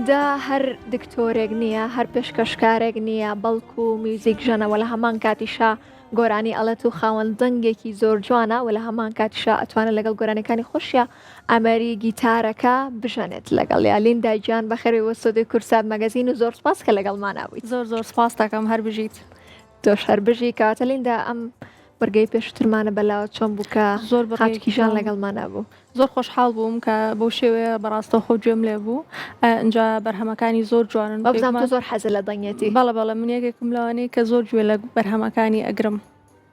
لیندا هەر دکتۆرێک نییە، هەر پێشکەشکارێک نییە، بەڵکو میوزیک ژەنەوە لە هەمان کاتیشا گۆرانی ئەڵەت و خاوەن دەنگێکی زۆر جوانە و لە هەمان کاتیشا ئەتوانێت لەگەڵ گۆرانەکانی خۆشیە ئاماری گیتارەکە بژەنێت لەگەڵ یا لیندای گیان بەخێرەوە سۆدەی کورسات مەگەزین و زۆر سپاس کە لەگەڵمانە بوویت. زۆر سپاس دەکەم هەر بژیت. تۆش هەر بژی کەواتە لیندا ئەم بەرگەی پێشترمانە بەلاوە چۆن بوو کە زۆر خاتکیژان لەگەڵمانە بوو. زۆر خۆشحاڵ بووم کە بەو شێوەیە بەڕاستە خۆ گوێم لێ بوو ئەجا بەرهەمەکانی زۆر جوانن بەبزانام تۆ زۆر حەزە لە دەنگێتی. بەڵە من یەکێکم لەوانەیە کە زۆر گوێ لە بەرهەمەکانی ئەگرم.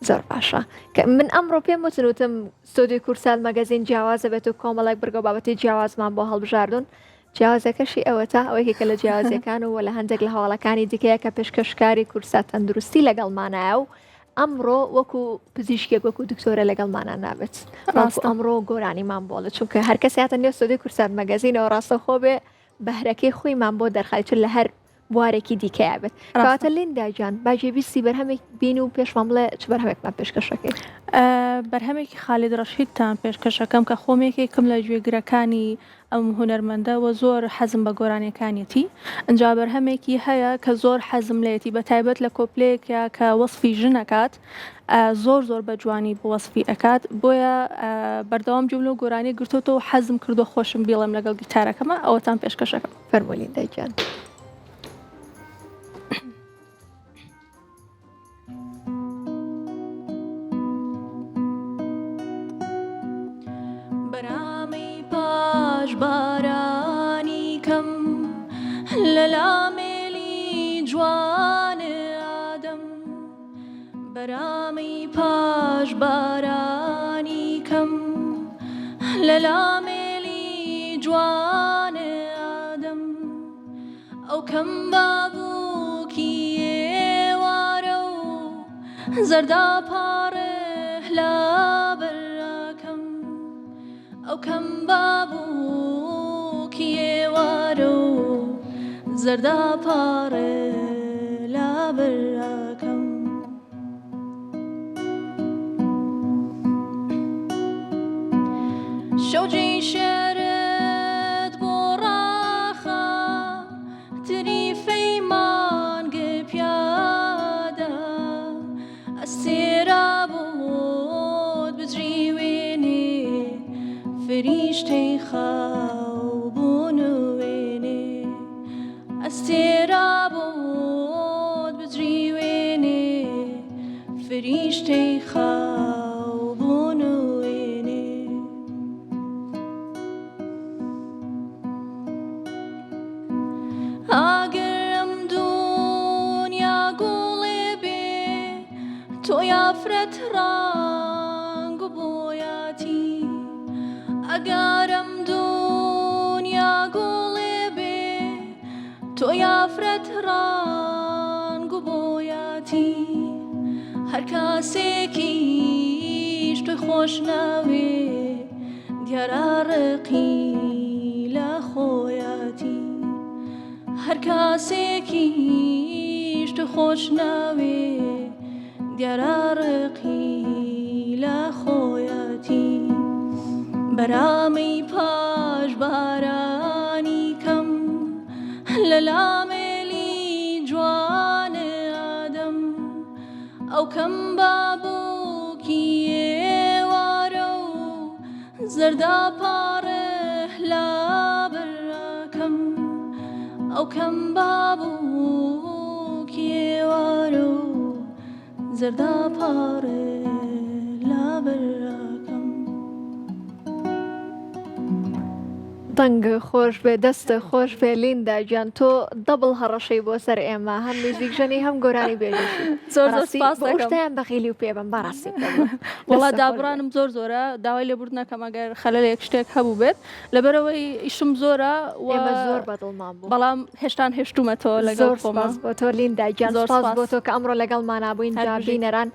زۆر باشە کە من ئەمڕۆ پێم وتم ستۆدیۆی کورسات مەگەزین جیاوازە بێت و کۆمەڵێک بەرگە بابەتی جیاوازمان بۆ هەڵبژاردون. جیاوازەکەشی ئەوەتە ئەوەیەکێکە لە جیاوازەکان و لە هەندێک لە هەواڵەکانی دیکەیە کە پێشکەشکاری کورسات تەندروستی لەگەڵمانایە و ئەمڕۆ وەکو پزیشکێک وەکو دکتۆرە لەگەڵمانە نابێت. ئەمڕۆ گۆرانیمان بۆڵە چونکە هەر کەسیاتە نێو ستۆدیۆی کورسات مەگەزینەوە ڕاستەخۆ بێ بەهرەکەی خۆیمان بۆ دەرخایچ لە هەر بوارێکی دیکەیە بێت. کەواتە لیندای گیان باجێویستی بەرهەمێک بین و پێشمان بڵێ چ بەرهەمێکمان پێشکەشەکەی. بەرهەمێکی خالید ڕەشیدتان پێشکەشەکەم کە خۆمێکێکم لە گوێگرەکانی ئەم هونەرمەندەوە زۆر حەزم بە گۆرانیەکانیەتی. ئەنجا بەرهەمێکی هەیە کە زۆر حەزم لێتی بە تایبەت لە کۆپلەیەکە کە وەسفی ژنەکات زۆر بە جوانی بە وەسفی ئەکات بۆیە بەردەوام جملە و گۆرانی گرتوتەوە حەزم کردو خۆشم بیڵم لەگەڵ گیتارەکەمە ئەوەتان پێشکەشەکەم. فەرمووی لیندای گیان. بارانی کەم لە لامێلی جوانە ئادەم بەرامی پاش بارانی کەم لە لامێلی جوانە ئادەم ئەو کەم بابووکی ئێوارە و زەردا پاڕێ لا بەراکەم ئەو کەم بابووکی ئێوارە و زەردا پاڕێ لا بەراکەم شەوجی شێرت بۆ ڕاخە تریفەی مانگە پیادە ئەستێرا بۆت بجریوێنێ فریشتەی خاو بوون وێنێ ئەستێرا بۆت بجریوێنێ فریشتەی خاو بوون وێنێ ئاگەرم دونیا گوڵێ بێ تۆ یافرەت ڕانگ و بۆیاتی ئەگەرم دونیا گوڵێ بێ تۆ یافرەت ڕانگ و بۆیاتی هەر کاسێکیش تۆی خۆش ناوێ دیارە ڕقی لە خۆیەتی هەر کاسێکیش تۆی خۆش ناوێ دیارە ڕقی لە خۆیەتی بەرامی پاش بارانی کەم لە لامێلی جوانە ئادەم ئەو کەم بابووکی ئێوارە و زەردا پاڕێ لا بەراکەم ئەو کەم بابووکی ئێوارە و زەردا پاڕێ لا بەراکەم. دەنگ خۆش بێ دەستە خۆش بێ لیندای گیان تۆ دەبڵ هەڕەشەی بۆ سەر ئێمە هەم میوزیک ژەنی هەم گۆرانی بێژی زۆر سپاس دەکەم. شتیان بەخیلی و پێبم بەڕاستی وڵا دابڕانم زۆرە داوای لێبوردنەکەم ئەگەر خەلەلێک شتێک هەبوو بێت لەبەرەوەی ئیشم زۆرە ئێمە زۆر بەدڵمان بوو بەڵام هێشتان هێشتومەتەوە لەگەڵ زۆر سپاس بۆ تۆ لیندای گیان سپاس بۆ تۆ کە ئەمڕۆ لەگەڵمان بووین جا بینەران